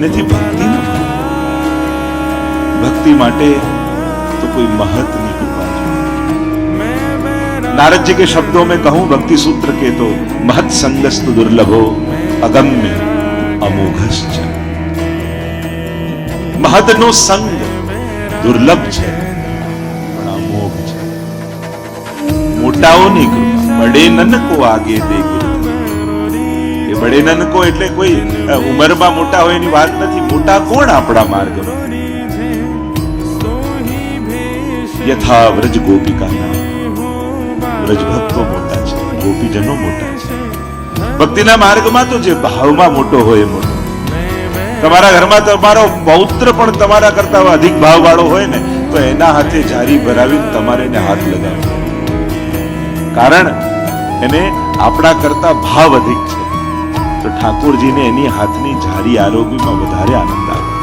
એનેથી ભક્તિ ન મળે. ભક્તિ માટે तो कोई महत्वની કૃપા જોઈએ. नारद जी के शब्दों में कहूं भक्ति सूत्र के तो महत संगस्तु दुर्लभो अगम्य अमोघश्च. महतનો સંગ દુર્લભ છે પણ અમોઘ છે. મોટાઓની કૃપા. બડે નન કો આગે દે ગુરુ. એ બડે નન કો એટલે કોઈ ઉંમરમાં મોટા હોય એની વાત નથી. મોટા કોણ આપણા માર્ગમાં? યથા વ્રજ ગોપિકાના. વ્રજ ભક્તો મોટા છે, ગોપીજનો મોટા છે. ભક્તિના માર્ગમાં તો જે ભાવમાં મોટો હોય એ મોટો. તમારા ઘરમાં તમારો પૌત્ર પણ તમારા કરતા અધિક ભાવ વાળો હોય ને તો એના હાથે જારી ભરાવીને તમારે એને હાથ લગાવવો. કારણ એને આપણા કરતા ભાવ અધિક છે તો ઠાકોરજીને એની હાથની જારી આરોગીમાં વધારે આનંદ આવે.